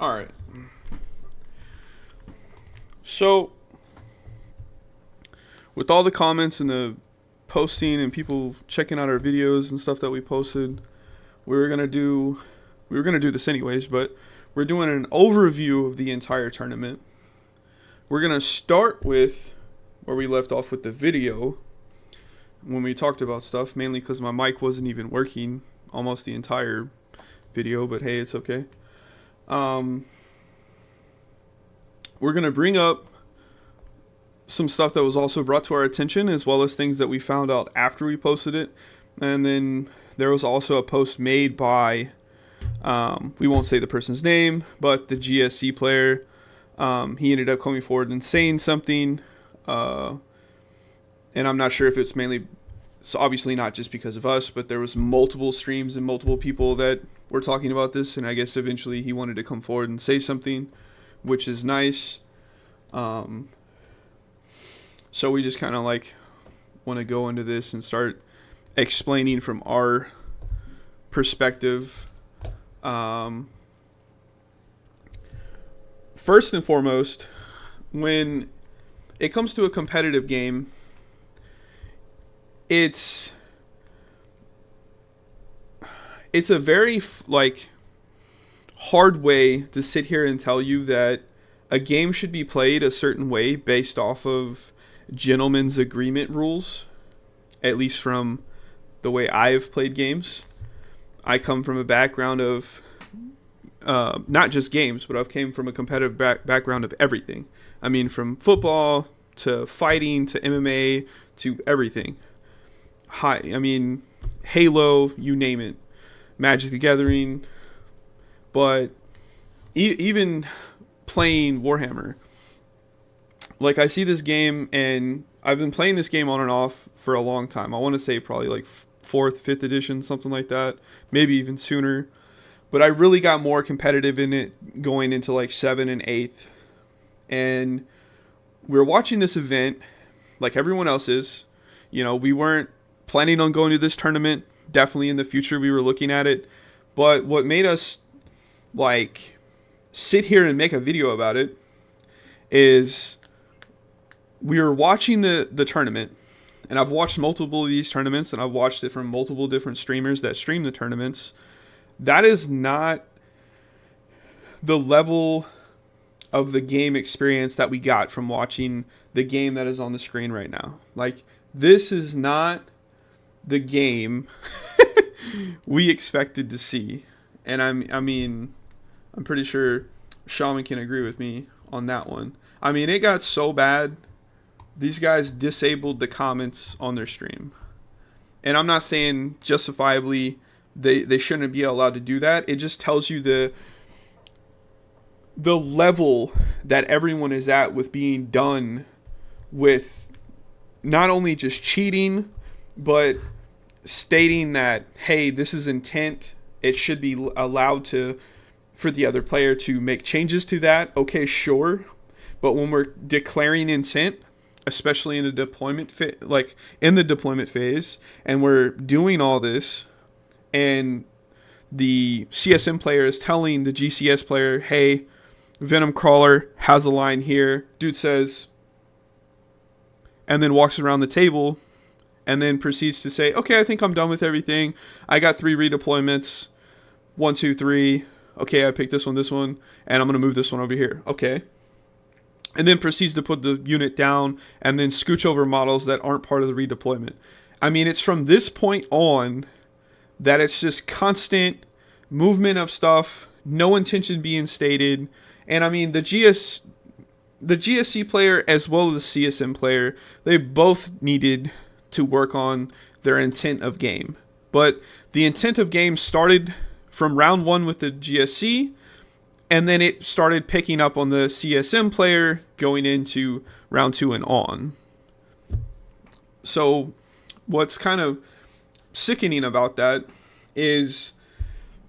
All right. So, with all the comments and the posting and people checking out our videos and stuff that we posted, we were gonna do we were gonna do this anyways, but we're doing an overview of the entire tournament. We're gonna start with where we left off with the video when we talked about stuff, mainly because my mic wasn't even working almost the entire video, but hey, it's okay. Um, we're gonna bring up some stuff that was also brought to our attention, as well as things that we found out after we posted it. And then there was also a post made by, we won't say the person's name, but the GSC player. He ended up coming forward and saying something, and I'm not sure if it's mainly, it's obviously not just because of us, but there was multiple streams and multiple people that were talking about this, and I guess eventually he wanted to come forward and say something, which is nice. So we just kind of like want to go into this and start explaining from our perspective. First and foremost, when it comes to a competitive game, it's a very hard way to sit here and tell you that a game should be played a certain way based off of gentlemen's agreement rules, at least from the way I've played games. I come from a background of not just games, but I've came from a competitive background of everything. I mean, from football to fighting to MMA to everything. Halo, you name it, Magic the Gathering, but even playing Warhammer. Like, I see this game, and I've been playing this game on and off for a long time. I want to say probably like 4th, 5th edition, something like that. Maybe even sooner. But I really got more competitive in it going into like 7th and 8th. And we were watching this event like everyone else is. You know, we weren't planning on going to this tournament. Definitely in the future we were looking at it. But what made us like sit here and make a video about it is we were watching the tournament, and I've watched multiple of these tournaments, and I've watched it from multiple different streamers that stream the tournaments. That is not the level of the game experience that we got from watching the game that is on the screen right now. Like, this is not the game we expected to see. And I'm pretty sure Shaman can agree with me on that one. I mean, it got so bad, these guys disabled the comments on their stream. And I'm not saying justifiably they shouldn't be allowed to do that. It just tells you the level that everyone is at with being done with not only just cheating, but stating that, hey, this is intent. It should be allowed for the other player to make changes to that. Okay, sure. But when we're declaring intent, especially in a deployment in the deployment phase, and we're doing all this, and the CSM player is telling the GCS player, hey, Venom Crawler has a line here. Dude says, and then walks around the table, and then proceeds to say, okay, I think I'm done with everything. I got 3 redeployments. 1, 2, 3. Okay, I picked this one, and I'm going to move this one over here. Okay. And then proceeds to put the unit down and then scooch over models that aren't part of the redeployment. I mean, it's from this point on that it's just constant movement of stuff, no intention being stated. And I mean, the GSC player as well as the CSM player, they both needed to work on their intent of game. But the intent of game started from round 1 with the GSC, and then it started picking up on the CSM player going into round 2 and on. So what's kind of sickening about that is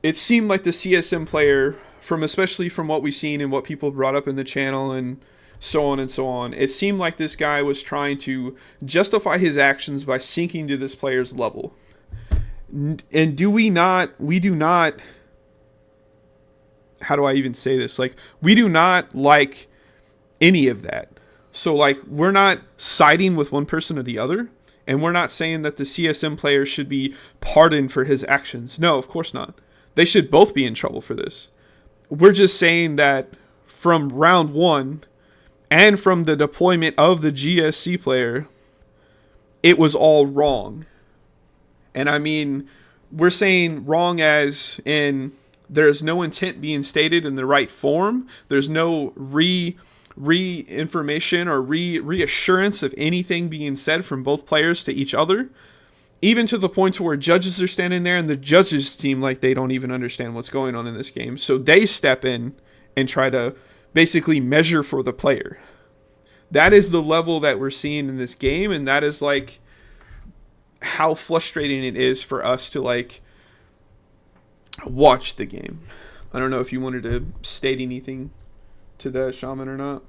it seemed like the CSM player, especially from what we've seen and what people brought up in the channel and so on and so on, it seemed like this guy was trying to justify his actions by sinking to this player's level. And we do not how do I even say this? Like, we do not like any of that. So, like, we're not siding with one person or the other, and we're not saying that the CSM player should be pardoned for his actions. No, of course not. They should both be in trouble for this. We're just saying that from round one and from the deployment of the GSC player, it was all wrong. And I mean, we're saying wrong as in there's no intent being stated in the right form. There's no information or reassurance of anything being said from both players to each other. Even to the point to where judges are standing there and the judges seem like they don't even understand what's going on in this game. So they step in and try to basically measure for the player. That is the level that we're seeing in this game, and that is like how frustrating it is for us to like watch the game. I don't know if you wanted to state anything to that, Shaman, or not.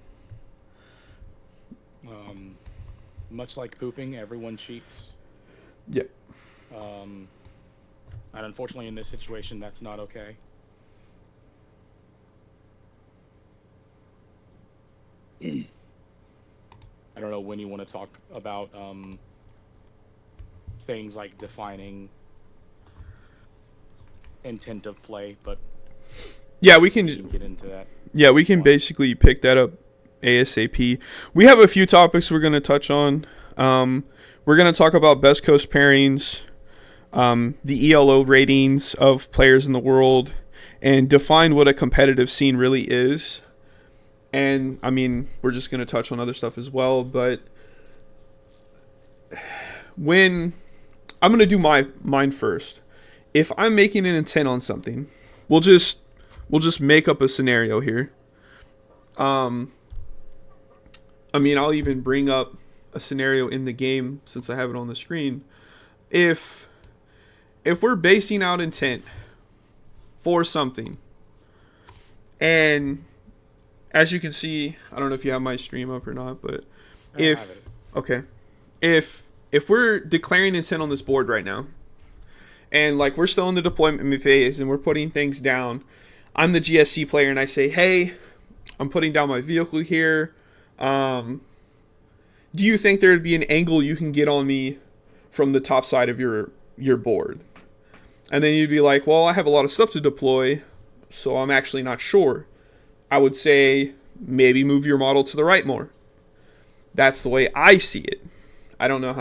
Much like pooping, everyone cheats. Yep. And unfortunately in this situation, that's not okay. I don't know when you want to talk about things like defining intent of play, but yeah, we can get into that. Yeah, we can basically pick that up ASAP. We have a few topics we're going to touch on. We're going to talk about best coast pairings, the ELO ratings of players in the world, and define what a competitive scene really is. And, I mean, we're just going to touch on other stuff as well, but when I'm going to do mine first. If I'm making an intent on something, we'll just make up a scenario here. I mean, I'll even bring up a scenario in the game since I have it on the screen. If we're basing out intent for something, and as you can see, I don't know if you have my stream up or not, but if we're declaring intent on this board right now, and like we're still in the deployment phase and we're putting things down, I'm the GSC player and I say, hey, I'm putting down my vehicle here. Do you think there would be an angle you can get on me from the top side of your board? And then you'd be like, well, I have a lot of stuff to deploy, so I'm actually not sure. I would say maybe move your model to the right more. That's the way I see it. I don't know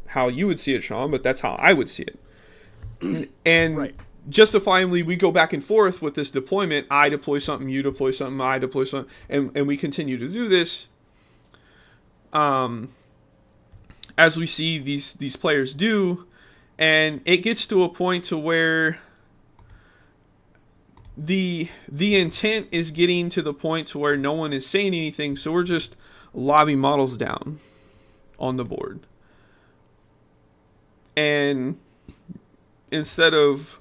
how you would see it, Sean, but that's how I would see it. And justifiably, we go back and forth with this deployment. I deploy something, you deploy something, I deploy something, and we continue to do this. As we see these players do, and it gets to a point to where the intent is getting to the point to where no one is saying anything, so we're just lobbing models down on the board. And instead of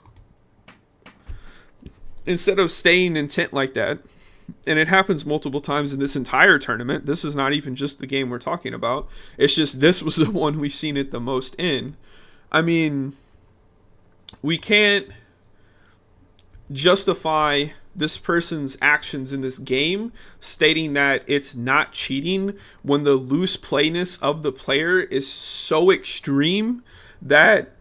staying intent like that, and it happens multiple times in this entire tournament. This is not even just the game we're talking about. It's just this was the one we've seen it the most in. I mean, we can't justify this person's actions in this game stating that it's not cheating when the loose playness of the player is so extreme that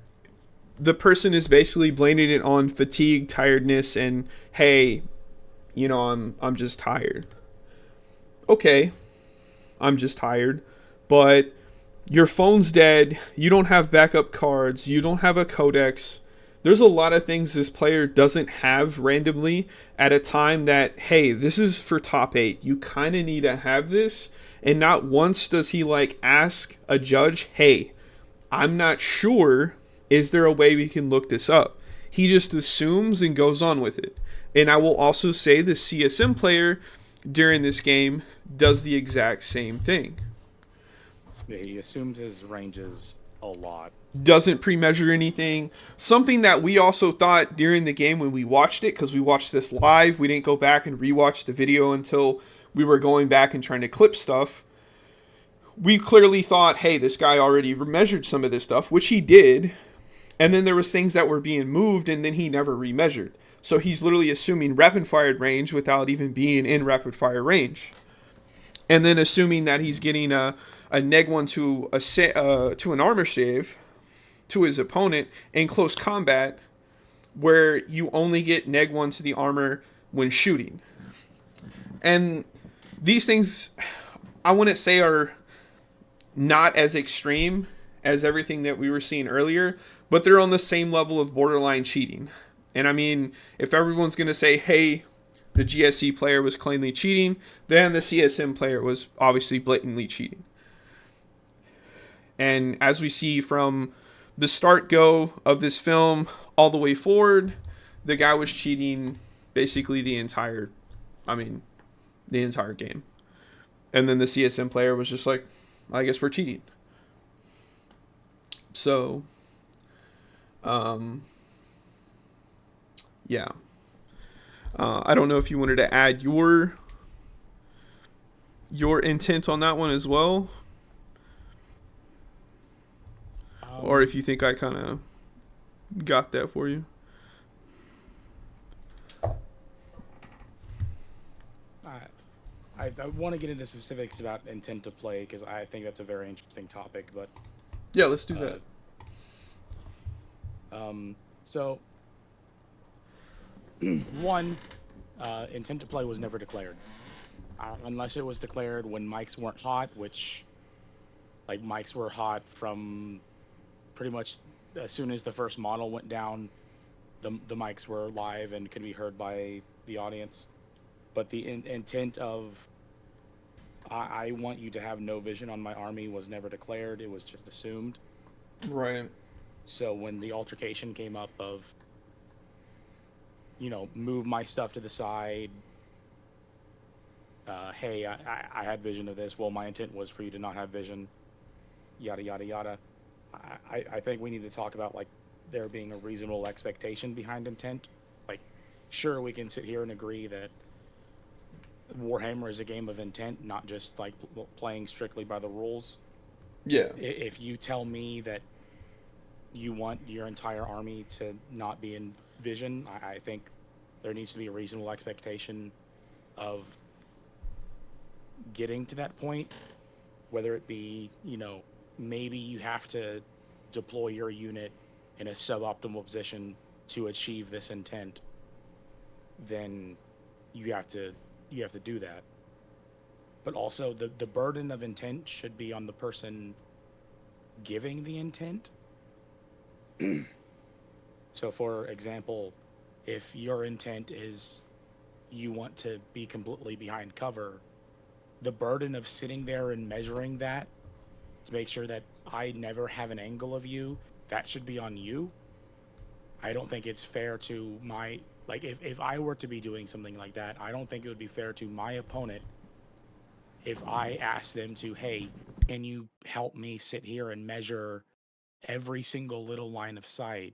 the person is basically blaming it on fatigue, tiredness, and hey, you know, I'm just tired. Okay, I'm just tired, but your phone's dead, you don't have backup cards, you don't have a codex. There's a lot of things this player doesn't have randomly at a time that, hey, this is for top 8. You kind of need to have this. And not once does he like ask a judge, hey, I'm not sure. Is there a way we can look this up? He just assumes and goes on with it. And I will also say the CSM player during this game does the exact same thing. Yeah, he assumes his ranges a lot. Doesn't pre-measure anything. Something that we also thought during the game when we watched it, because we watched this live, we didn't go back and rewatch the video until we were going back and trying to clip stuff. We clearly thought, hey, this guy already measured some of this stuff, which he did. And then there was things that were being moved and then he never remeasured. So he's literally assuming rapid fire range without even being in rapid fire range, and then assuming that he's getting a neg one to to an armor save to his opponent in close combat, where you only get neg one to the armor when shooting. And these things, I wouldn't say are not as extreme as everything that we were seeing earlier, but they're on the same level of borderline cheating. And I mean, if everyone's going to say, hey, the GSE player was plainly cheating, then the CSM player was obviously blatantly cheating. And as we see from the start go of this film all the way forward, the guy was cheating basically the entire game. And then the CSM player was just like, I guess we're cheating. So, yeah. I don't know if you wanted to add your intent on that one as well, or if you think I kind of got that for you. I want to get into specifics about intent to play because I think that's a very interesting topic. But yeah, let's do that. So one, intent to play was never declared, unless it was declared when mics weren't hot, which, like, mics were hot from pretty much as soon as the first model went down. The mics were live and could be heard by the audience. But the intent of I want you to have no vision on my army was never declared. It was just assumed. Right. So when the altercation came up of, move my stuff to the side, hey, I had vision of this. Well, my intent was for you to not have vision, yada, yada, yada. I think we need to talk about, like, there being a reasonable expectation behind intent. Like, sure, we can sit here and agree that Warhammer is a game of intent, not just like playing strictly by the rules. Yeah. If you tell me that you want your entire army to not be in vision, I think there needs to be a reasonable expectation of getting to that point, whether it be, maybe you have to deploy your unit in a suboptimal position to achieve this intent, then you have to do that. But also the burden of intent should be on the person giving the intent. So for example, if your intent is you want to be completely behind cover, the burden of sitting there and measuring that to make sure that I never have an angle of you, that should be on you. I don't think it's fair to if I were to be doing something like that, I don't think it would be fair to my opponent if I asked them to, hey, can you help me sit here and measure every single little line of sight?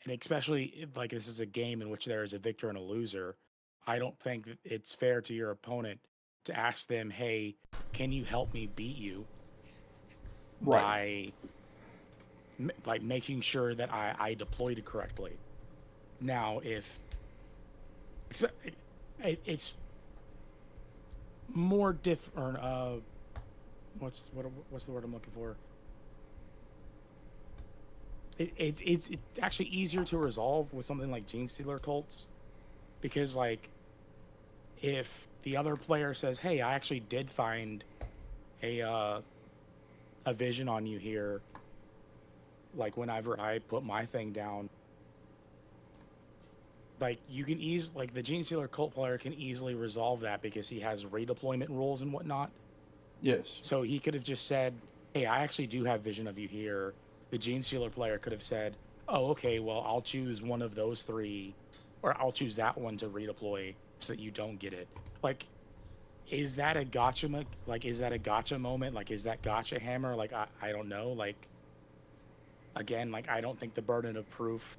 And especially if, like, this is a game in which there is a victor and a loser, I don't think that it's fair to your opponent to ask them, hey, can you help me beat you? Right. By making sure that I deployed it correctly. Now, if it's more different, what's the word I'm looking for? It's actually easier to resolve with something like Genestealer cults, because, like, if the other player says, "Hey, I actually did find a vision on you here," like whenever I put my thing down, like, you can like, the Genestealer cult player can easily resolve that because he has redeployment rules and whatnot. Yes. So he could have just said, hey, I actually do have vision of you here. The Genestealer player could have said, oh, okay, well, I'll choose one of those three, or I'll choose that one to redeploy so that you don't get it. Like, is that a gotcha? Like, is that a gotcha moment? Like, is that gotcha hammer? Like, I don't know. Like, again, like, I don't think the burden of proof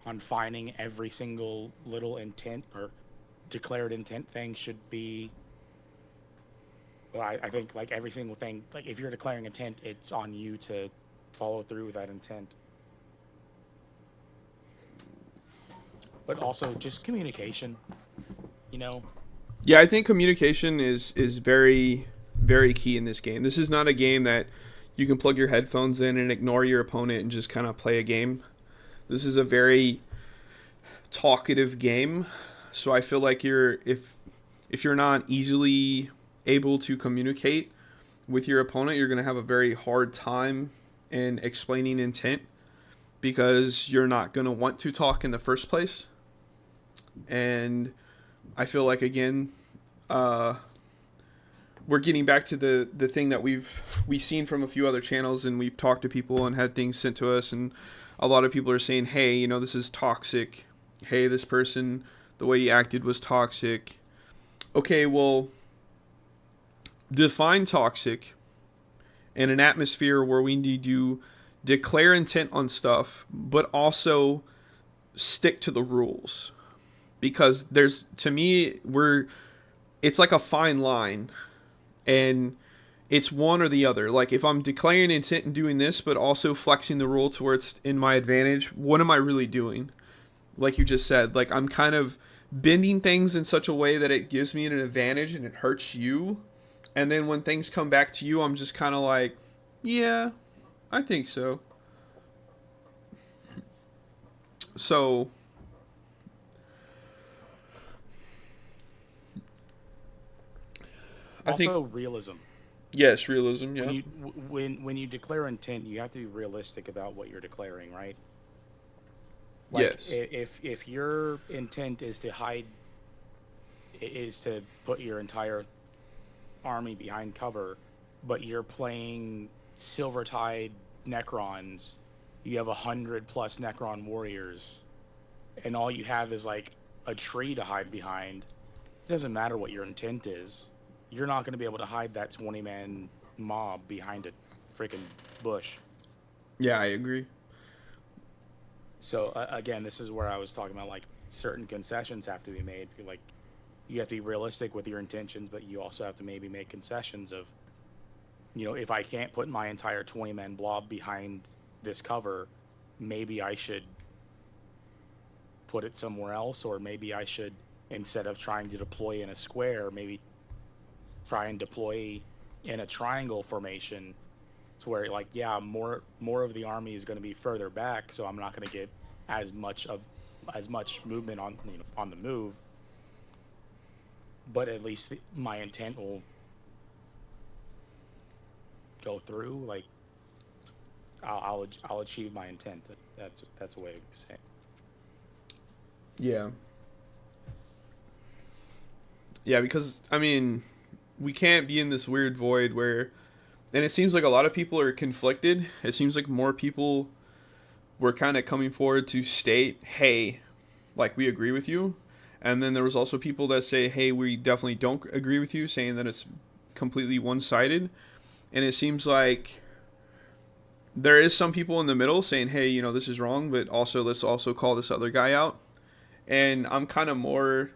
on finding every single little intent or declared intent thing should be, well, I think, like, every single thing, like, if you're declaring intent, it's on you to follow through with that intent. but also just communication. You know, Yeah, I think communication is very very key in this game. This is not a game that you can plug your headphones in and ignore your opponent and just kind of play a game. This is a very talkative game. So I feel like if you're not easily able to communicate with your opponent, you're going to have a very hard time in explaining intent because you're not going to want to talk in the first place. And I feel like again, we're getting back to the thing that we've seen from a few other channels, and we've talked to people and had things sent to us, and a lot of people are saying, hey, you know, this is toxic. Hey, this person, the way he acted was toxic. Okay, well, define toxic in an atmosphere where we need to declare intent on stuff, but also stick to the rules. Because there's, to me, it's like a fine line, and it's one or the other. Like, if I'm declaring intent and doing this, but also flexing the rule to where it's in my advantage, what am I really doing? Like you just said, like, I'm kind of bending things in such a way that it gives me an advantage and it hurts you. And then when things come back to you, I'm just kind of like, yeah, I think so. So I think also realism. yes, realism. Yeah. When you declare intent, you have to be realistic about what you're declaring, right? Like Yes. if your intent is to put your entire army behind cover, but you're playing Silvertide Necrons, you have 100+ Necron warriors, and all you have is like a tree to hide behind. It doesn't matter what your intent is. You're not going to be able to hide that 20-man mob behind a freaking bush. Yeah, I agree. So again, this is where I was talking about, like, certain concessions have to be made. Like, you have to be realistic with your intentions, but you also have to maybe make concessions of, you know, if I can't put my entire 20-man blob behind this cover, maybe I should put it somewhere else, or maybe I should, instead of trying to deploy in a square, maybe try and deploy in a triangle formation, to where, like, yeah, more of the army is going to be further back, so I'm not going to get as much movement on, you know, on the move, but at least my intent will go through. Like, I'll achieve my intent. That's a way to say it. Yeah. Yeah, because I mean, we can't be in this weird void where, and it seems like a lot of people are conflicted. It seems like more people were kind of coming forward to state, hey, like, we agree with you. And then there was also people that say, hey, we definitely don't agree with you, saying that it's completely one-sided. And it seems like there is some people in the middle saying, hey, you know, this is wrong, but also let's also call this other guy out. And I'm kind of more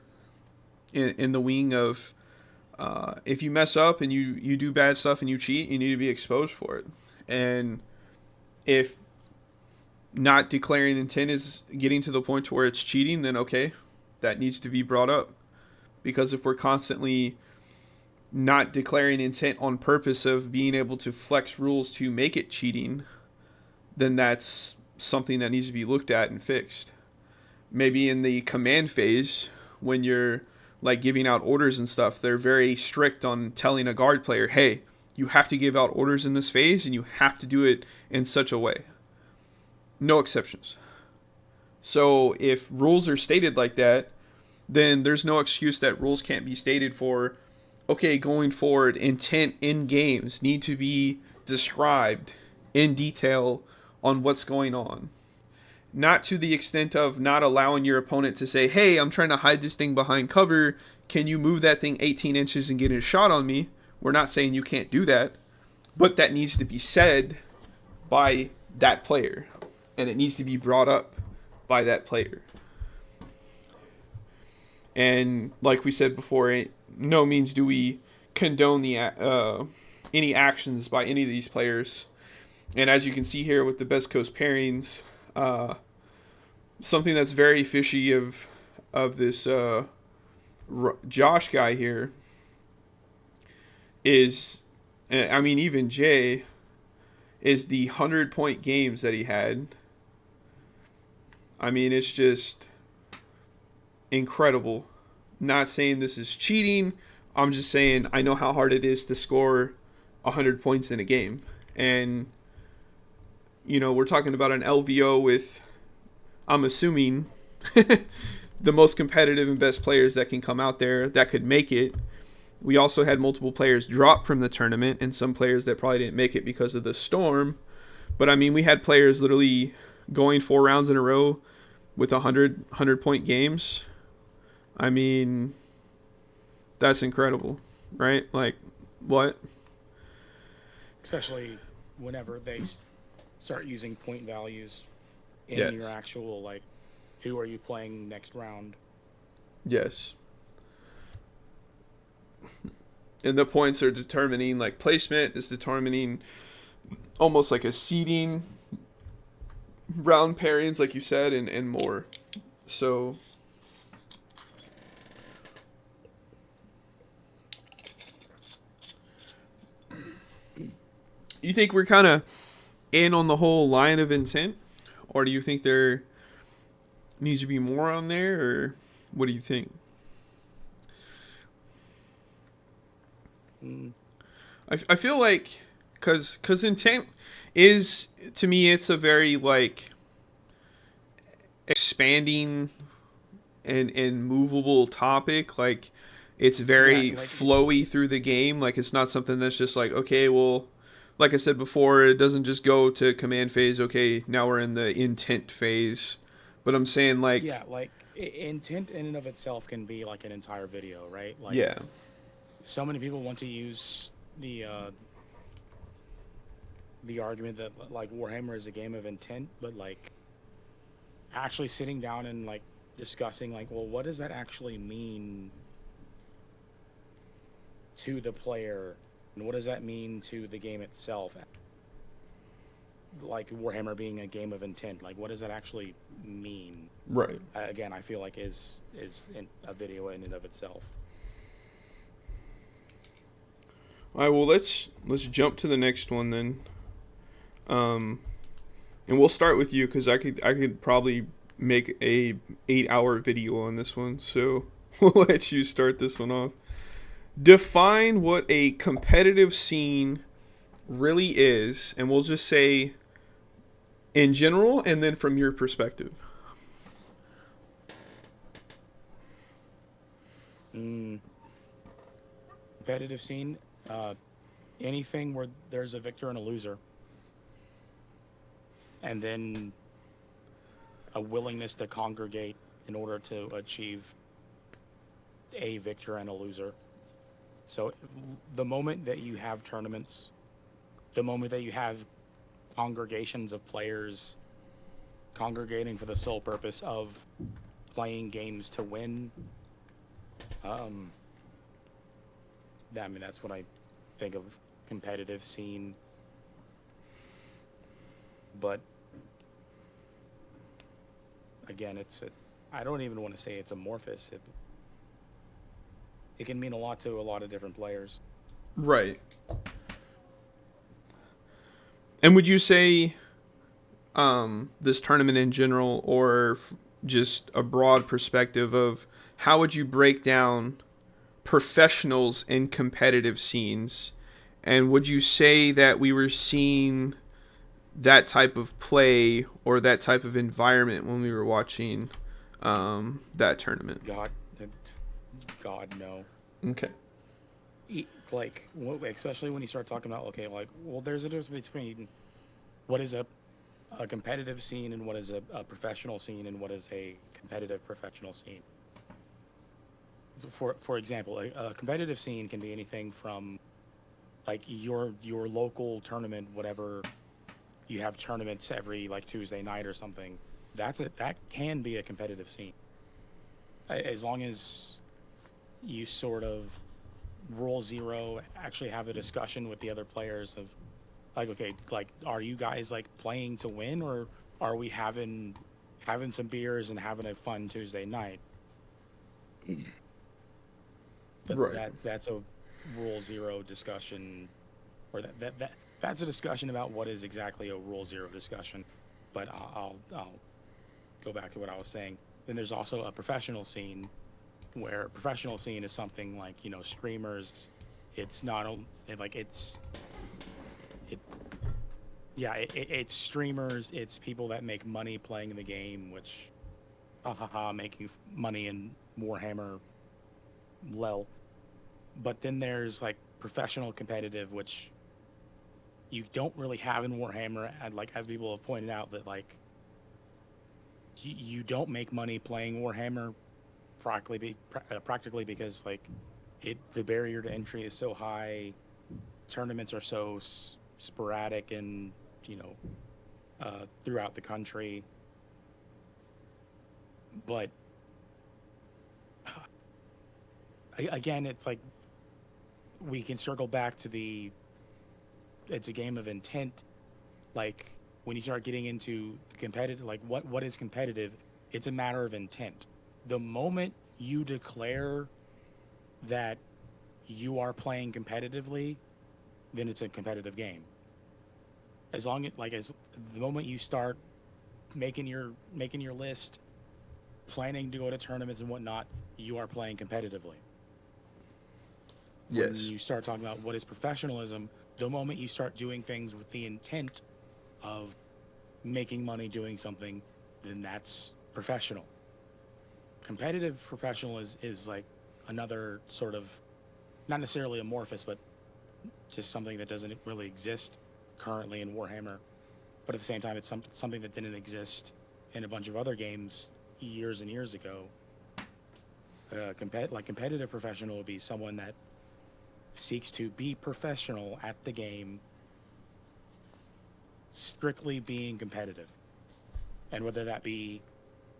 in the wing of, if you mess up and you do bad stuff and you cheat, you need to be exposed for it. And if not declaring intent is getting to the point to where it's cheating, then okay, that needs to be brought up. Because if we're constantly not declaring intent on purpose of being able to flex rules to make it cheating, then that's something that needs to be looked at and fixed. Maybe in the command phase, when you're like giving out orders and stuff, they're very strict on telling a guard player, hey, you have to give out orders in this phase and you have to do it in such a way. No exceptions. So if rules are stated like that, then there's no excuse that rules can't be stated for, okay, going forward, intent in games need to be described in detail on what's going on. Not to the extent of not allowing your opponent to say, hey, I'm trying to hide this thing behind cover. Can you move that thing 18 inches and get a shot on me? We're not saying you can't do that. But that needs to be said by that player. And it needs to be brought up by that player. And like we said before, no means do we condone the any actions by any of these players. And as you can see here with the Best Coast pairings, something that's very fishy of this Josh guy here is, I mean, even Jay, is the 100-point games that he had. I mean, it's just incredible. Not saying this is cheating. I'm just saying I know how hard it is to score 100 points in a game. And, you know, we're talking about an LVO with, I'm assuming, the most competitive and best players that can come out there that could make it. We also had multiple players drop from the tournament and some players that probably didn't make it because of the storm. But, I mean, we had players literally going 4 rounds in a row with 100-point games. I mean, that's incredible, right? Like, what? Especially whenever they start using point values in Yes. your actual, like, who are you playing next round? Yes. And the points are determining, like, placement is determining almost like a seeding, round pairings, like you said, and more. So, you think we're kind of in on the whole line of intent? Or do you think there needs to be more on there? Or what do you think? I feel like, because intent is, to me, it's a very, like, expanding and movable topic. Like, it's very Yeah, like, flowy through the game. Like, it's not something that's just like, okay, well, like I said before, it doesn't just go to command phase. Okay, now we're in the intent phase. But I'm saying, like, yeah, like intent in and of itself can be like an entire video, right? Like, yeah, so many people want to use the argument that like Warhammer is a game of intent, but like actually sitting down and like discussing like, well, what does that actually mean to the player, and what does that mean to the game itself? Like Warhammer being a game of intent, like what does that actually mean? right. Again, I feel like is in a video in and of itself. All right, well, let's jump to the next one then. And we'll start with you because I could probably make a 8-hour video on this one. So we'll let you start this one off. Define what a competitive scene really is, and we'll just say in general and then from your perspective. Competitive scene, anything where there's a victor and a loser, and then a willingness to congregate in order to achieve a victor and a loser. So the moment that you have tournaments, the moment that you have congregations of players congregating for the sole purpose of playing games to win, I mean, that's what I think of competitive scene. But again, I don't even want to say it's amorphous. It can mean a lot to a lot of different players. Right. And would you say this tournament in general, or just a broad perspective of how would you break down professionals in competitive scenes? And would you say that we were seeing that type of play or that type of environment when we were watching that tournament? God, no. Okay. Like, especially when you start talking about, okay, like, well, there's a difference between what is a competitive scene and what is a professional scene and what is a competitive professional scene. For example, a competitive scene can be anything from like your local tournament, whatever. You have tournaments every like Tuesday night or something. That can be a competitive scene, as long as you sort of roll zero, actually have a discussion with the other players of like, okay, like, are you guys like playing to win, or are we having having some beers and having a fun Tuesday night. But Right. that's a Rule Zero discussion, or that's a discussion about what is exactly a Rule Zero discussion. But I'll go back to what I was saying. Then there's also a professional scene, where professional scene is something like, you know, streamers. It's not like it yeah, it's streamers, it's people that make money playing the game, which making money in Warhammer, lel. But then there's like professional competitive, which you don't really have in Warhammer, and like as people have pointed out, that like you don't make money playing Warhammer practically because like the barrier to entry is so high, tournaments are so sporadic and, you know, throughout the country. But again, it's like we can circle back to it's a game of intent. Like when you start getting into competitive, like what is competitive, it's a matter of intent. The moment you declare that you are playing competitively, then it's a competitive game. As long as the moment you start making your list, planning to go to tournaments and whatnot, you are playing competitively. When Yes. you start talking about what is professionalism, the moment you start doing things with the intent of making money doing something, then that's professional. Competitive professional is like another sort of, not necessarily amorphous, but just something that doesn't really exist currently in Warhammer. But at the same time, it's something that didn't exist in a bunch of other games years and years ago. Competitive professional would be someone that seeks to be professional at the game, strictly being competitive. And whether that be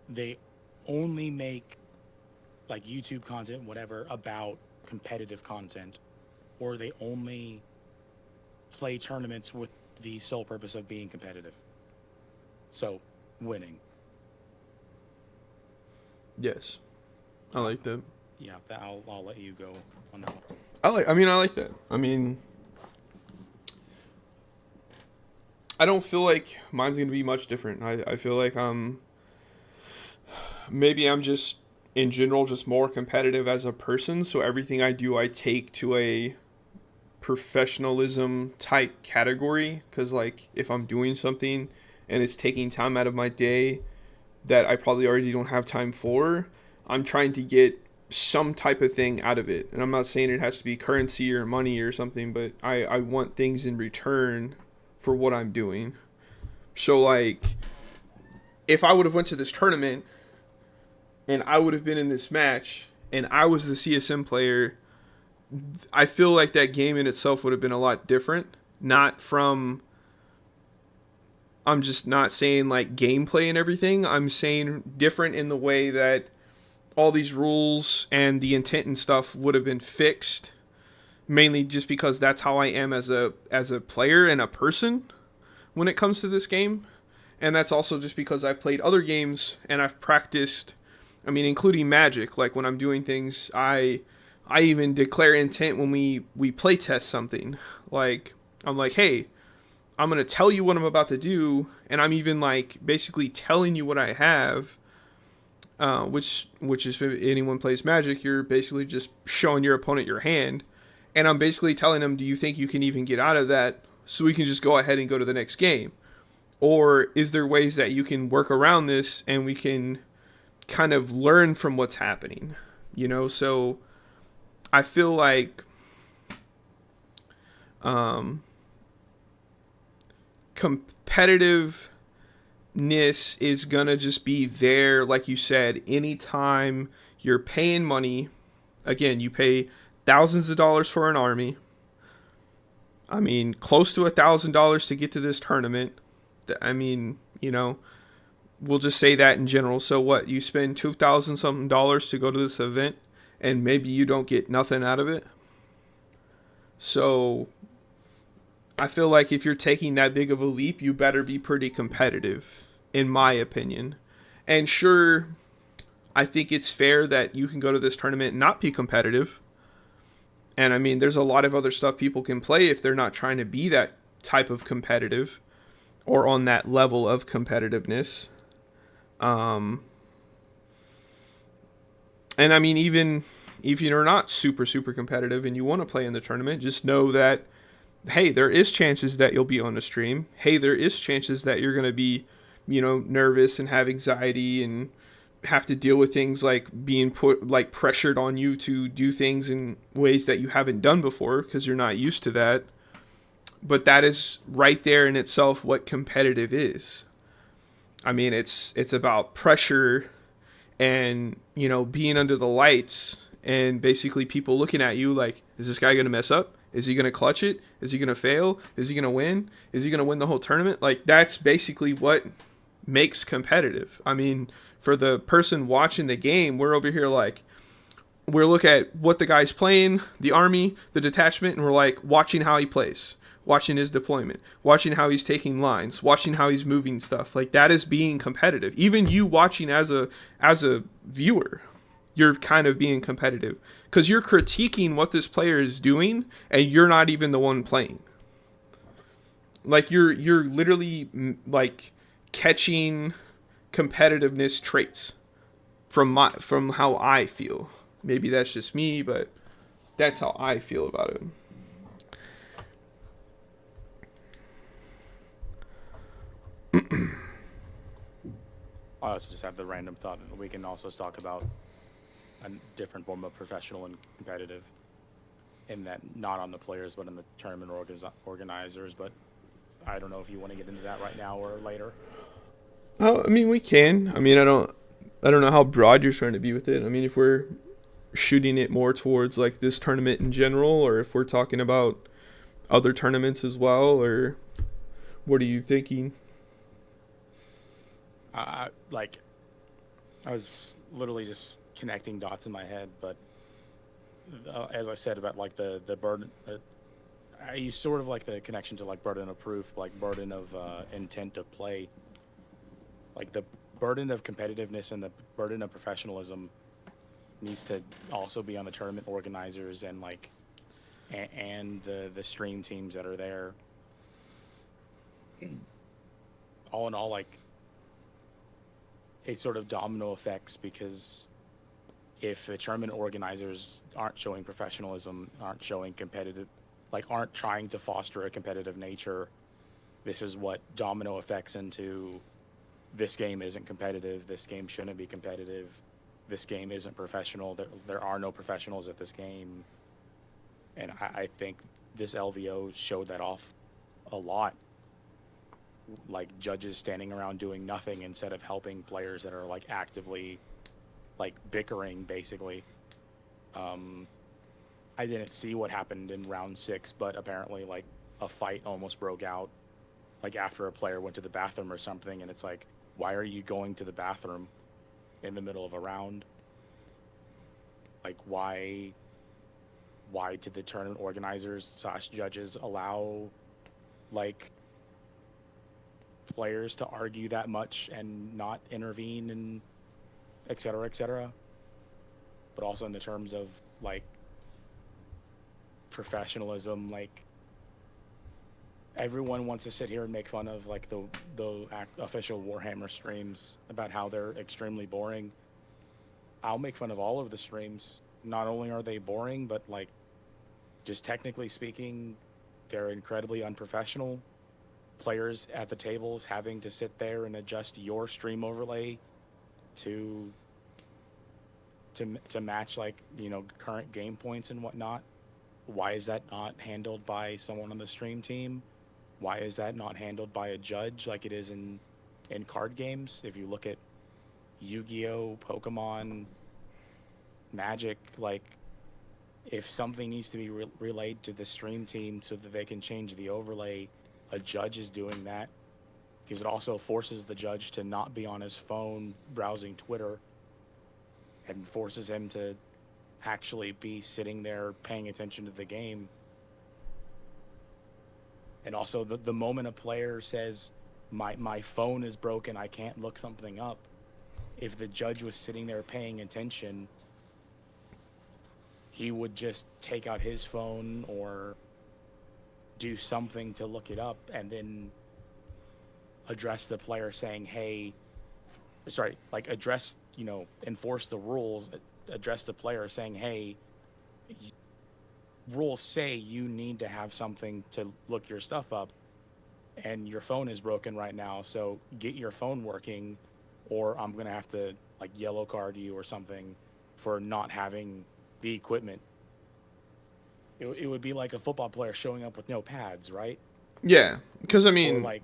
they only make like YouTube content, whatever, about competitive content, or they only play tournaments with the sole purpose of being competitive. So, winning. Yes. I like that. Yeah, I'll let you go on that one. I like that. I mean, I don't feel like mine's going to be much different. I feel like maybe I'm just in general just more competitive as a person, so everything I do I take to a professionalism type category, cuz like if I'm doing something and it's taking time out of my day that I probably already don't have time for, I'm trying to get some type of thing out of it. And I'm not saying it has to be currency or money or something, but I want things in return for what I'm doing. So like if I would have went to this tournament and I would have been in this match and I was the CSM player, I feel like that game in itself would have been a lot different. Not from, I'm just not saying like gameplay and everything. I'm saying different in the way that all these rules and the intent and stuff would have been fixed, mainly just because that's how I am as a player and a person when it comes to this game. And that's also just because I've played other games and I've practiced, I mean, including Magic. Like when I'm doing things, I even declare intent when we play test something. Like I'm like, hey, I'm gonna tell you what I'm about to do, and I'm even like basically telling you what I have. Which is, if anyone plays Magic, you're basically just showing your opponent your hand, and I'm basically telling them, do you think you can even get out of that, so we can just go ahead and go to the next game, or is there ways that you can work around this and we can kind of learn from what's happening, you know? So I feel like competitiveness is gonna just be there, like you said. Anytime you're paying money, again, you pay thousands of dollars for an army. I mean, close to $1,000 to get to this tournament. I mean, you know, we'll just say that in general. So what? You spend $2,000 something dollars to go to this event, and maybe you don't get nothing out of it. So I feel like if you're taking that big of a leap, you better be pretty competitive, in my opinion. And sure, I think it's fair that you can go to this tournament and not be competitive. And I mean, there's a lot of other stuff people can play if they're not trying to be that type of competitive or on that level of competitiveness. Um, and I mean, even if you're not super competitive and you want to play in the tournament, just know that, hey, there is chances that you'll be on the stream. Hey, there is chances that you're going to be, nervous and have anxiety and have to deal with things like being put, like, pressured on you to do things in ways that you haven't done before because you're not used to that. But that is right there in itself what competitive is. I mean, it's about pressure and, being under the lights and basically people looking at you like, is this guy going to mess up? Is he going to clutch it? Is he going to fail? Is he going to win? Is he going to win the whole tournament? Like, that's basically what makes competitive. I mean, for the person watching the game, we're over here like, we're looking at what the guy's playing, the army, the detachment, and we're like watching how he plays, watching his deployment, watching how he's taking lines, watching how he's moving stuff. Like, that is being competitive. Even you watching as a viewer, you're kind of being competitive because you're critiquing what this player is doing and you're not even the one playing. Like, you're literally like catching competitiveness traits from how I feel. Maybe that's just me, but that's how I feel about it. I also just have the random thought that we can also talk about a different form of professional and competitive, in that not on the players but in the tournament organizers. But I don't know if you want to get into that right now or later. Oh, I mean, we can. I mean, I don't know how broad you're trying to be with it. I mean, if we're shooting it more towards like this tournament in general, or if we're talking about other tournaments as well, or what are you thinking? Like, I was literally just connecting dots in my head, but as I said about like the burden, I use sort of like the connection to like burden of proof, like burden of intent to play, like the burden of competitiveness and the burden of professionalism needs to also be on the tournament organizers and like and the stream teams that are there. All in all, like, a sort of domino effects, because if the tournament organizers aren't showing professionalism, aren't showing competitive, like aren't trying to foster a competitive nature, this is what domino effects into: this game isn't competitive, this game shouldn't be competitive, this game isn't professional, there are no professionals at this game. And I think this LVO showed that off a lot. Like, judges standing around doing nothing instead of helping players that are like actively like bickering, basically. I didn't see what happened in round 6, but apparently like a fight almost broke out, like after a player went to the bathroom or something, and it's like, why are you going to the bathroom in the middle of a round? Like, why did the tournament organizers / judges allow like players to argue that much and not intervene, and et cetera, et cetera? But also in the terms of like professionalism, like everyone wants to sit here and make fun of like the official Warhammer streams about how they're extremely boring. I'll make fun of all of the streams. Not only are they boring, but like, just technically speaking, they're incredibly unprofessional. Players at the tables having to sit there and adjust your stream overlay to match, like, current game points and whatnot. Why is that not handled by someone on the stream team? Why is that not handled by a judge like it is in card games? If you look at Yu-Gi-Oh, Pokemon, Magic, like, if something needs to be relayed to the stream team so that they can change the overlay, a judge is doing that, because it also forces the judge to not be on his phone browsing Twitter, and forces him to actually be sitting there paying attention to the game. And also, the moment a player says, my phone is broken, I can't look something up, if the judge was sitting there paying attention, he would just take out his phone or do something to look it up and then address the player saying, hey, sorry, like address, enforce the rules, address the player saying, hey, rules say you need to have something to look your stuff up and your phone is broken right now, so get your phone working or I'm going to have to like yellow card you or something for not having the equipment. It would be like a football player showing up with no pads, right? Yeah, because I mean, Or like,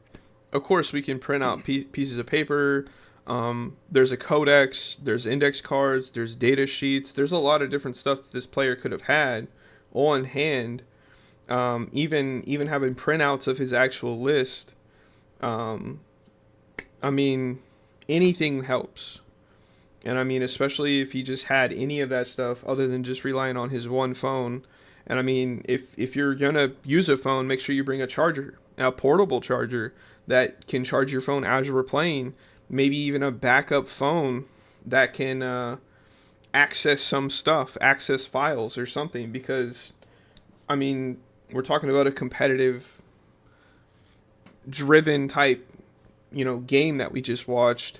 of course we can print out pieces of paper. There's a codex, there's index cards, there's data sheets. There's a lot of different stuff that this player could have had on hand. Even having printouts of his actual list. I mean, anything helps. And I mean, especially if he just had any of that stuff other than just relying on his one phone. And I mean, if you're going to use a phone, make sure you bring a charger, a portable charger that can charge your phone as you're playing. Maybe even a backup phone that can access some stuff, access files or something. Because, I mean, we're talking about a competitive driven type, game that we just watched.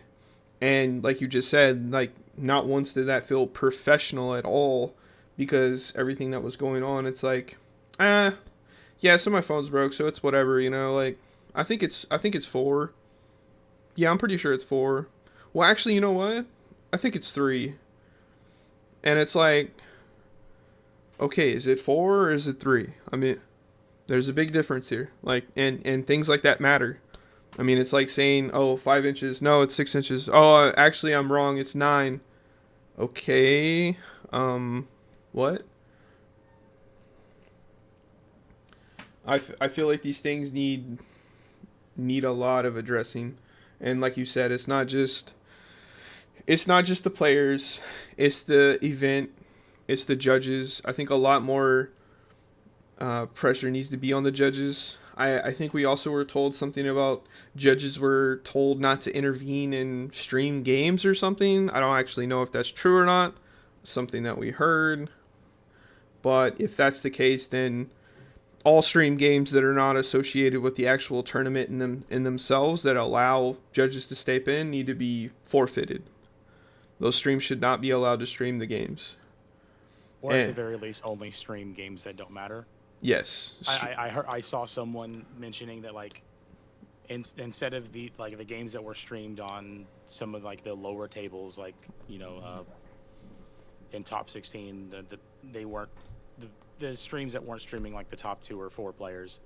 And like you just said, like not once did that feel professional at all because everything that was going on, it's like, yeah, so my phone's broke, so it's whatever, like I think it's 4. Yeah, I'm pretty sure it's 4. Well, actually, you know what? I think it's 3. And it's like, okay, is it 4 or is it 3? I mean, there's a big difference here. Like, and things like that matter. I mean, it's like saying, oh, 5 inches. No, it's 6 inches. Oh, actually, I'm wrong. It's 9. Okay. What? I feel like these things need a lot of addressing. And like you said, it's not just the players. It's the event. It's the judges. I think a lot more pressure needs to be on the judges. I think we also were told something about judges were told not to intervene in stream games or something. I don't actually know if that's true or not. Something that we heard. But if that's the case, then all stream games that are not associated with the actual tournament in themselves that allow judges to step in need to be forfeited. Those streams should not be allowed to stream the games. Or at the very least, only stream games that don't matter. Yes. I saw someone mentioning that like instead of the games that were streamed on some of like the lower tables, like in top 16, they weren't the streams that weren't streaming like the top 2 or 4 players.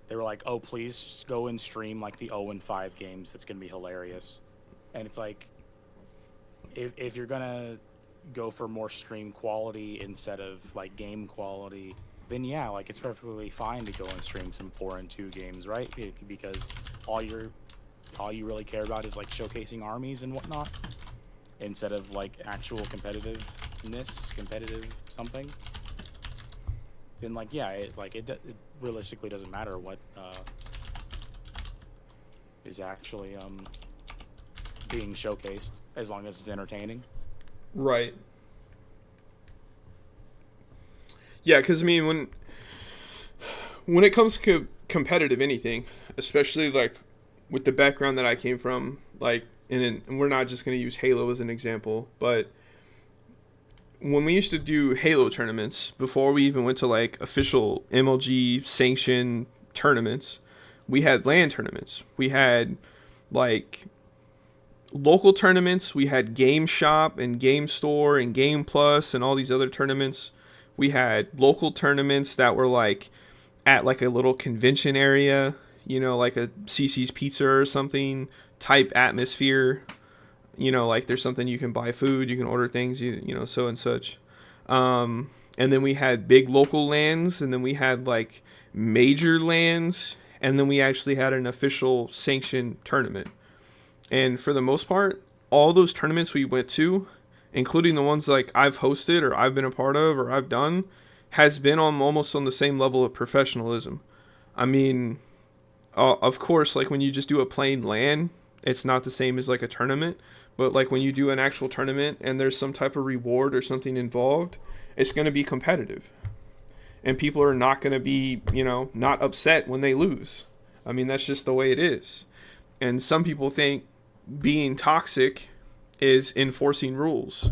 They were like, oh, please go and stream like the 0-5 games. That's gonna be hilarious. And it's like, if you're gonna go for more stream quality instead of like game quality, then yeah, like it's perfectly fine to go and stream some 4-2 games, right? Because all you really care about is like showcasing armies and whatnot, instead of like actual competitive something. Then like yeah, it realistically doesn't matter what is actually being showcased as long as it's entertaining. Right. Yeah, because I mean, when it comes to competitive anything, especially like with the background that I came from, like, and we're not just going to use Halo as an example, but when we used to do Halo tournaments, before we even went to like official MLG sanctioned tournaments, we had LAN tournaments. We had like local tournaments. We had Game Shop and Game Store and Game Plus and all these other tournaments. We had local tournaments that were like at like a little convention area, like a CC's Pizza or something type atmosphere. Like there's something you can buy food, you can order things, so and such. And then we had big local LANs, and then we had like major LANs, and then we actually had an official sanctioned tournament. And for the most part, all those tournaments we went to, including the ones like I've hosted or I've been a part of or I've done, has been almost on the same level of professionalism. I mean, of course, like when you just do a plain LAN, it's not the same as like a tournament. But like when you do an actual tournament and there's some type of reward or something involved, it's going to be competitive. And people are not going to be, not upset when they lose. I mean, that's just the way it is. And some people think being toxic is enforcing rules,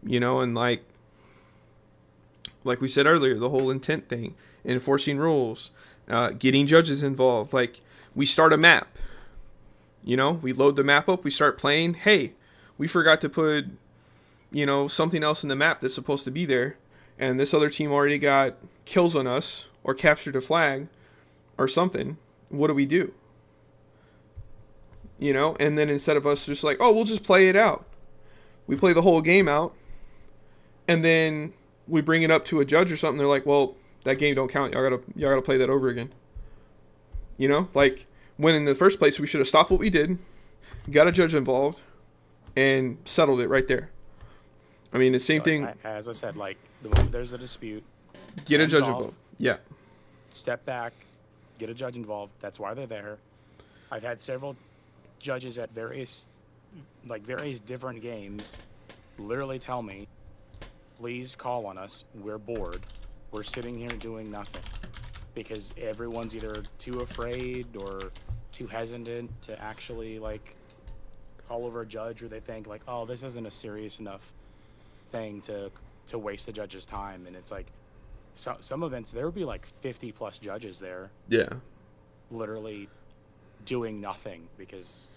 and like we said earlier, the whole intent thing, enforcing rules, getting judges involved. Like we start a map, we load the map up, we start playing. Hey, we forgot to put, something else in the map that's supposed to be there. And this other team already got kills on us or captured a flag or something. What do we do? And then instead of us just like, oh, we'll just play it out. We play the whole game out. And then we bring it up to a judge or something. They're like, well, that game don't count. Y'all gotta play that over again. Like when in the first place we should have stopped what we did, got a judge involved, and settled it right there. I mean, the same thing. As I said, like the moment there's a dispute, get a judge involved. Yeah. Step back, get a judge involved. That's why they're there. I've had several judges at various different games literally tell me, please call on us. We're bored. We're sitting here doing nothing. Because everyone's either too afraid or too hesitant to actually call over a judge, or they think oh, this isn't a serious enough thing to waste the judge's time. And it's some events there would be 50 plus judges there. Yeah. Literally doing nothing because.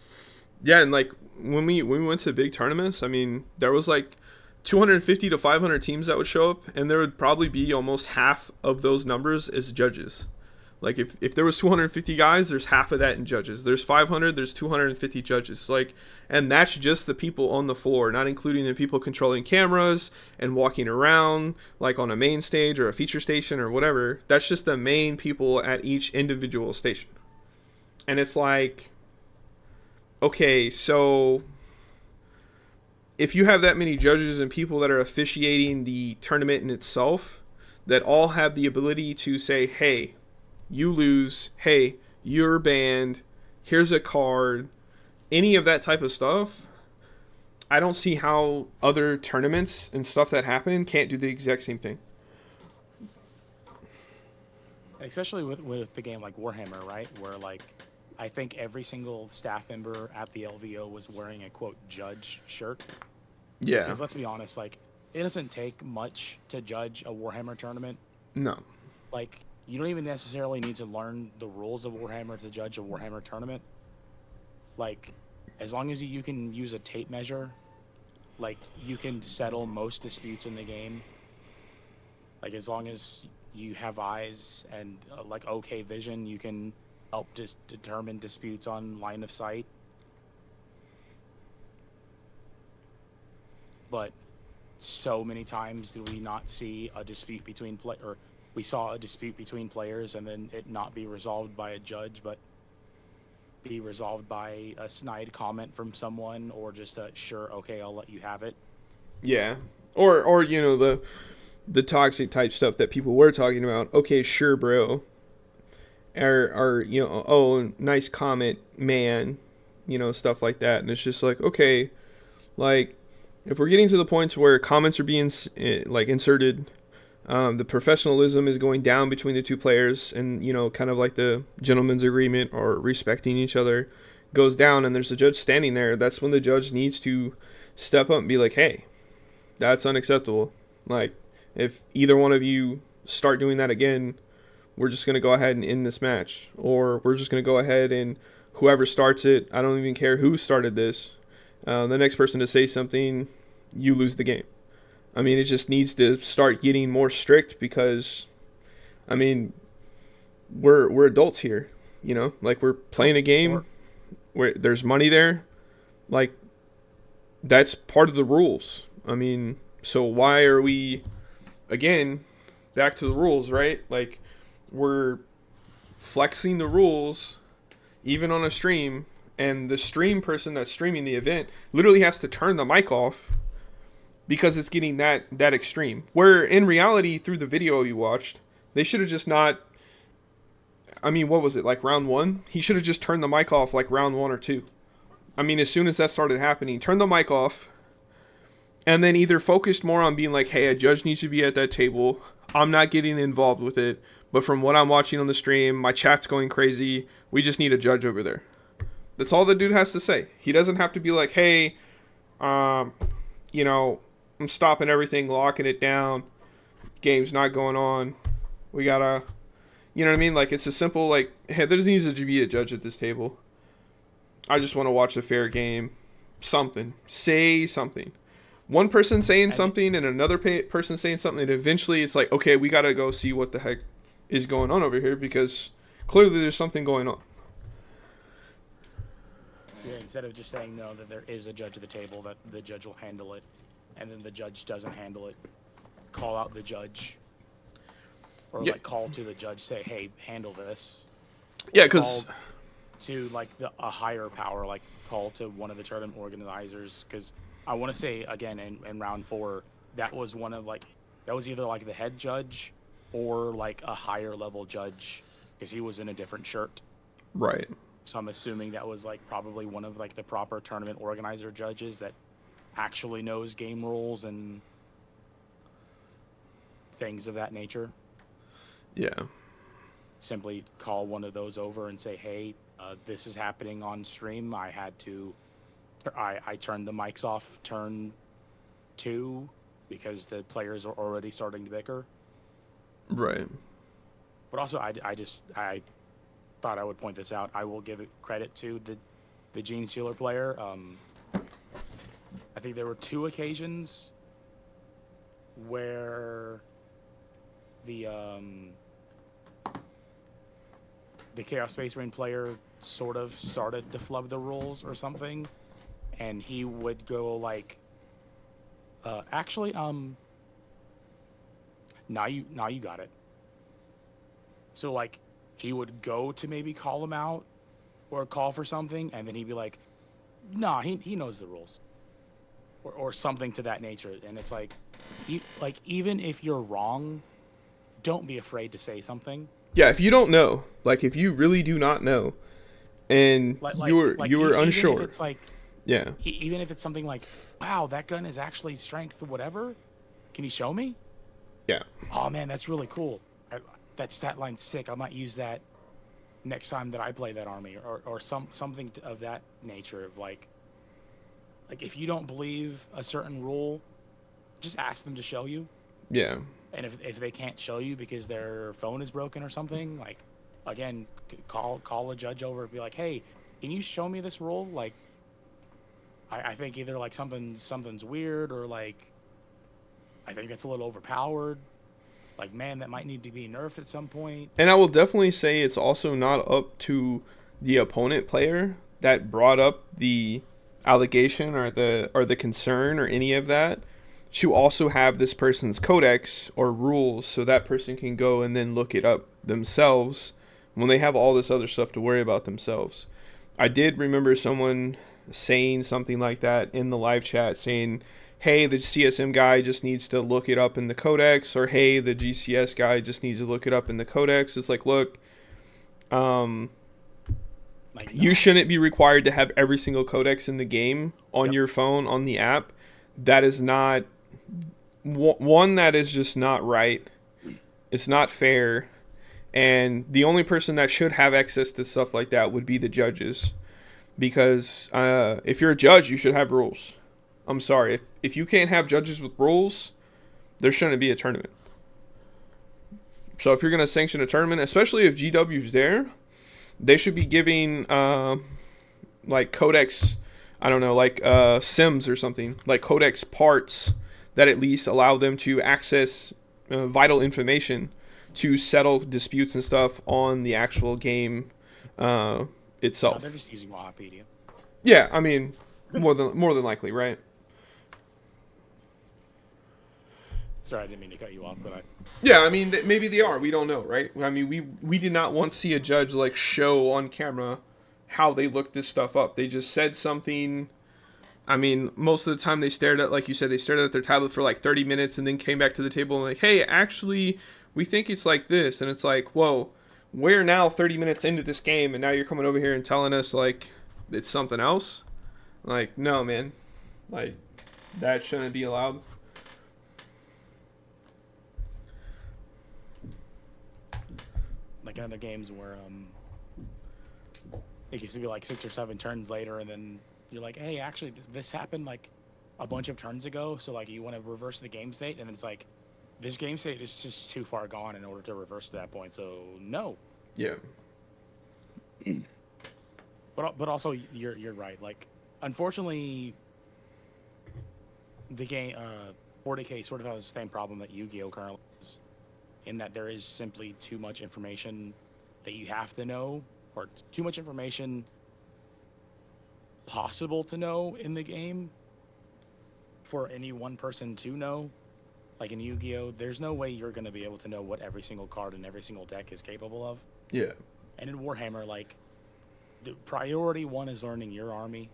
Yeah, and when we went to big tournaments, I mean, there was 250 to 500 teams that would show up, and there would probably be almost half of those numbers as judges. If there was 250 guys, there's half of that in judges. There's 500, there's 250 judges. And that's just the people on the floor, not including the people controlling cameras and walking around, on a main stage or a feature station or whatever. That's just the main people at each individual station. And it's okay, so if you have that many judges and people that are officiating the tournament in itself, that all have the ability to say, hey, you lose, hey, you're banned, here's a card, any of that type of stuff, I don't see how other tournaments and stuff that happen can't do the exact same thing. Especially with the game like Warhammer, right? Where I think every single staff member at the LVO was wearing a quote judge shirt. Yeah. Because let's be honest, it doesn't take much to judge a Warhammer tournament. No. You don't even necessarily need to learn the rules of Warhammer to judge a Warhammer tournament. As long as you can use a tape measure, you can settle most disputes in the game. As long as you have eyes and okay vision, you can help determine disputes on line of sight. But so many times do we not see a dispute between we saw a dispute between players and then it not be resolved by a judge, but be resolved by a snide comment from someone or just a sure, okay, I'll let you have it. Yeah. Or the toxic type stuff that people were talking about. Okay, sure, bro. Or oh, nice comment, man. Stuff like that. And it's just okay, if we're getting to the point where comments are being inserted, the professionalism is going down between the two players, and kind of the gentleman's agreement or respecting each other goes down, and there's a judge standing there. That's when the judge needs to step up and be like, hey, that's unacceptable. If either one of you start doing that again, we're just going to go ahead and end this match, or we're just going to go ahead and whoever starts it, I don't even care who started this, the next person to say something, you lose the game. I mean, it just needs to start getting more strict because, I mean, we're adults here, we're playing a game where there's money there. That's part of the rules. I mean, so why are we, again, back to the rules, right? We're flexing the rules even on a stream, and the stream person that's streaming the event literally has to turn the mic off because it's getting that extreme. Where in reality, through the video you watched, they should have just not. I mean, what was it, round one? He should have just turned the mic off round 1 or 2. I mean, as soon as that started happening, turned the mic off, and then either focused more on being like, hey, a judge needs to be at that table. I'm not getting involved with it. But from what I'm watching on the stream, my chat's going crazy. We just need a judge over there. That's all the dude has to say. He doesn't have to be like, hey, you know, I'm stopping everything, locking it down. Game's not going on. We gotta, you know what I mean? Like, it's a simple, like, hey, there needs to be a judge at this table. I just want to watch a fair game. Something. Say something. One person saying something and another person saying something, and eventually it's like, okay, we gotta go see what the heck is going on over here, because clearly there's something going on. Yeah, instead of just saying no, that there is a judge at the table, that the judge will handle it, and then the judge doesn't handle it, call out the judge, or like call to the judge, say, hey, handle this. Yeah, because to like a higher power, like call to one of the tournament organizers, because I want to say again in round 4, that was one of like, that was either like the head judge or like a higher level judge, because he was in a different shirt. Right. So I'm assuming that was like probably one of like the proper tournament organizer judges that actually knows game rules and things of that nature. Yeah. Simply call one of those over and say, hey, this is happening on stream. I turned the mics off turn 2 because the players are already starting to bicker. Right. But also, I thought I would point this out. I will give it credit to the Genestealer player. I think there were 2 occasions where the Chaos Space Marine player sort of started to flub the rules or something, and he would go like, now you got it. So like, he would go to maybe call him out or call for something, and then he'd be like, nah, he knows the rules, or something to that nature. And it's like, even if you're wrong, don't be afraid to say something. Yeah, if you don't know, like if you really do not know, and you were unsure, even if it's like, yeah, even if it's something like, wow, that gun is actually strength whatever, can you show me? Yeah. Oh man, that's really cool. That stat line's sick. I might use that next time that I play that army, or something of that nature. Of like if you don't believe a certain rule, just ask them to show you. Yeah. And if they can't show you because their phone is broken or something, like, again, call a judge over and be like, hey, can you show me this rule? Like, I think either like something's weird, or like I think it's a little overpowered. Like, man, that might need to be nerfed at some point. And I will definitely say it's also not up to the opponent player that brought up the allegation or the concern or any of that to also have this person's codex or rules, so that person can go and then look it up themselves when they have all this other stuff to worry about themselves. I did remember someone saying something like that in the live chat, saying, hey, the CSM guy just needs to look it up in the codex, or hey, the GCS guy just needs to look it up in the codex. It's like, look, you shouldn't be required to have every single codex in the game on your phone, on the app. That is not, one, that is just not right. It's not fair. And the only person that should have access to stuff like that would be the judges. Because if you're a judge, you should have rules. I'm sorry. If you can't have judges with rules, there shouldn't be a tournament. So if you're going to sanction a tournament, especially if GW's there, they should be giving like codex, I don't know, like sims or something, like codex parts that at least allow them to access vital information to settle disputes and stuff on the actual game itself. No, they're just using Wikipedia. Yeah, I mean, more than likely, right? Sorry, I didn't mean to cut you off, but Yeah, I mean, maybe they are. We don't know, right? I mean, we did not once see a judge like show on camera how they looked this stuff up. They just said something. I mean, most of the time they stared at, like you said, they stared at their tablet for like 30 minutes and then came back to the table and like, hey, actually, we think it's like this. And it's like, whoa, we're now 30 minutes into this game and now you're coming over here and telling us like it's something else. Like, no, man. Like, that shouldn't be allowed. Like in other games where it used to be like 6 or 7 turns later, and then you're like, hey, actually, this happened like a bunch of turns ago, so like you want to reverse the game state, and it's like this game state is just too far gone in order to reverse to that point, so no. Yeah. But also you're right. Like, unfortunately, the game 40K sort of has the same problem that Yu-Gi-Oh currently is, in that there is simply too much information that you have to know, or too much information possible to know in the game for any one person to know. Like in Yu-Gi-Oh, there's no way you're going to be able to know what every single card in every single deck is capable of. Yeah. And in Warhammer, like, the priority 1 is learning your army.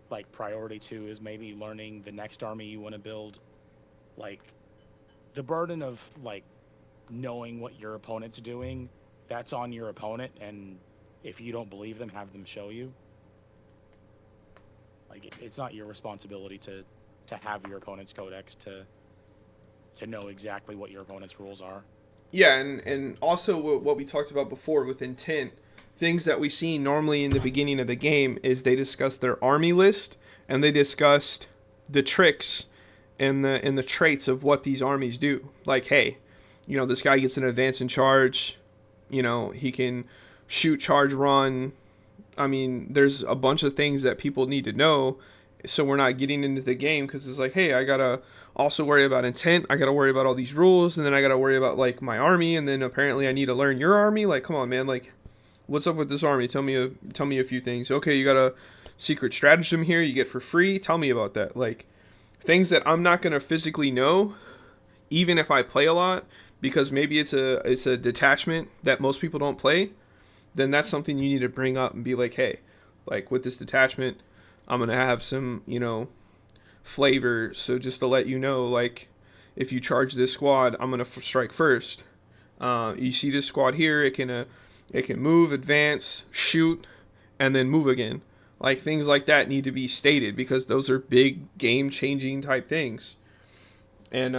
Like, priority 2 is maybe learning the next army you want to build. Like, the burden of, like, knowing what your opponent's doing, that's on your opponent, and if you don't believe them, have them show you. Like, it's not your responsibility to have your opponent's codex to know exactly what your opponent's rules are. Yeah, and also what we talked about before with intent, things that we see normally in the beginning of the game is they discuss their army list, and they discussed the tricks and the traits of what these armies do. Like, hey, you know, this guy gets an advance in charge, you know, he can shoot, charge, run. I mean, there's a bunch of things that people need to know, so we're not getting into the game because it's like, hey, I gotta also worry about intent, I gotta worry about all these rules, and then I gotta worry about, like, my army, and then apparently I need to learn your army. Like, come on, man, like, what's up with this army? Tell me a few things. Okay, you got a secret stratagem here you get for free, tell me about that. Like, things that I'm not gonna physically know, even if I play a lot, because maybe it's a detachment that most people don't play. Then that's something you need to bring up and be like, hey, like, with this detachment, I'm going to have some, you know, flavor. So just to let you know, like, if you charge this squad, I'm going to strike first. You see this squad here, it can move, advance, shoot, and then move again. Like, things like that need to be stated because those are big game-changing type things. And,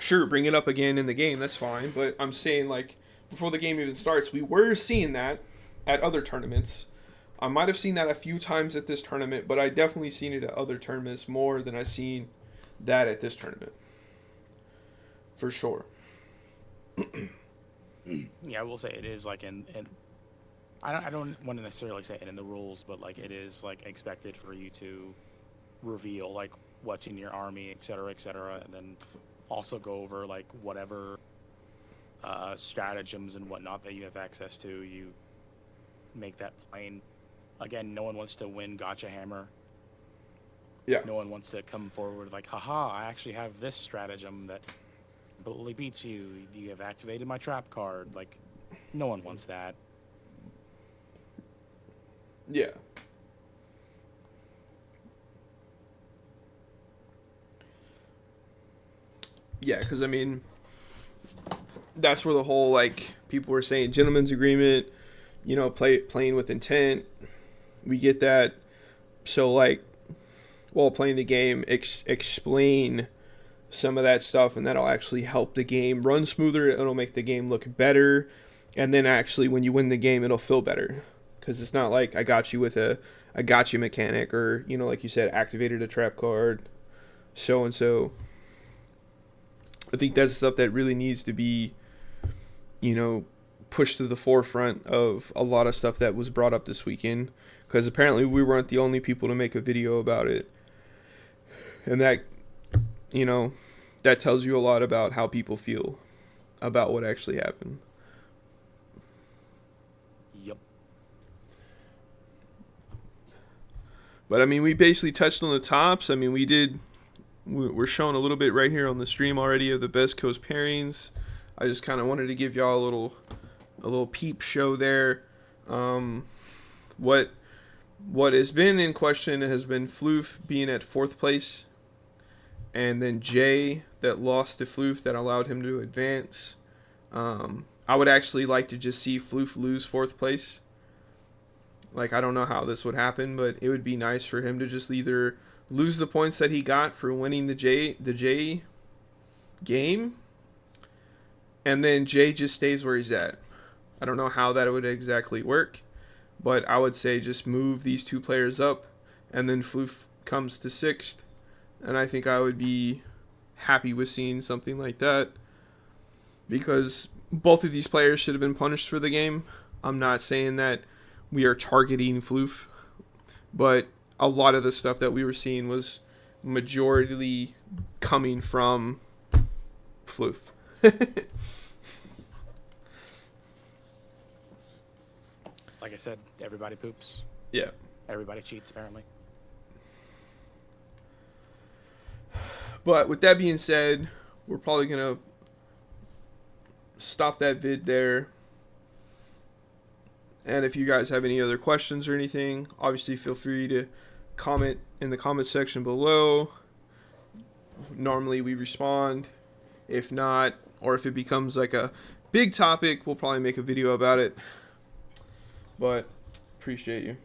sure, bring it up again in the game, that's fine. But I'm saying, like, before the game even starts, we were seeing that at other tournaments. I might have seen that a few times at this tournament, but I definitely seen it at other tournaments more than I seen that at this tournament. For sure. Yeah, I will say it is like in I don't want to necessarily say it in the rules, but like it is like expected for you to reveal like what's in your army, et cetera, and then also go over like whatever stratagems and whatnot that you have access to. You make that plain. Again, no one wants to win Gotcha Hammer. Yeah. No one wants to come forward like, haha, I actually have this stratagem that completely beats you. You have activated my trap card. Like, no one wants that. Yeah. Yeah, because, I mean, that's where the whole, like, people were saying gentleman's agreement, you know, playing with intent. We get that. So, like, while playing the game, explain some of that stuff, and that'll actually help the game run smoother. It'll make the game look better. And then actually, when you win the game, it'll feel better. Because it's not like I got you with a gotcha mechanic or, you know, like you said, activated a trap card, so-and-so. I think that's stuff that really needs to be, you know, pushed to the forefront of a lot of stuff that was brought up this weekend. Because apparently we weren't the only people to make a video about it. And that, you know, that tells you a lot about how people feel about what actually happened. Yep. But, I mean, we basically touched on the tops. I mean, we're showing a little bit right here on the stream already of the best coast pairings. I just kind of wanted to give y'all a little peep show there. What has been in question has been Floof being at 4th place, and then Jay that lost to Floof that allowed him to advance. I would actually like to just see Floof lose 4th place. Like, I don't know how this would happen, but it would be nice for him to just either lose the points that he got for winning the J game, and then Jay just stays where he's at. I don't know how that would exactly work, but I would say just move these two players up, and then Floof comes to 6th, and I think I would be happy with seeing something like that, because both of these players should have been punished for the game. I'm not saying that we are targeting Floof, but a lot of the stuff that we were seeing was majority coming from Floof. Like I said, everybody poops. Yeah. Everybody cheats, apparently. But with that being said, we're probably going to stop that vid there. And if you guys have any other questions or anything, obviously feel free to comment in the comment section below. Normally we respond. If not, or if it becomes like a big topic, we'll probably make a video about it. But appreciate you.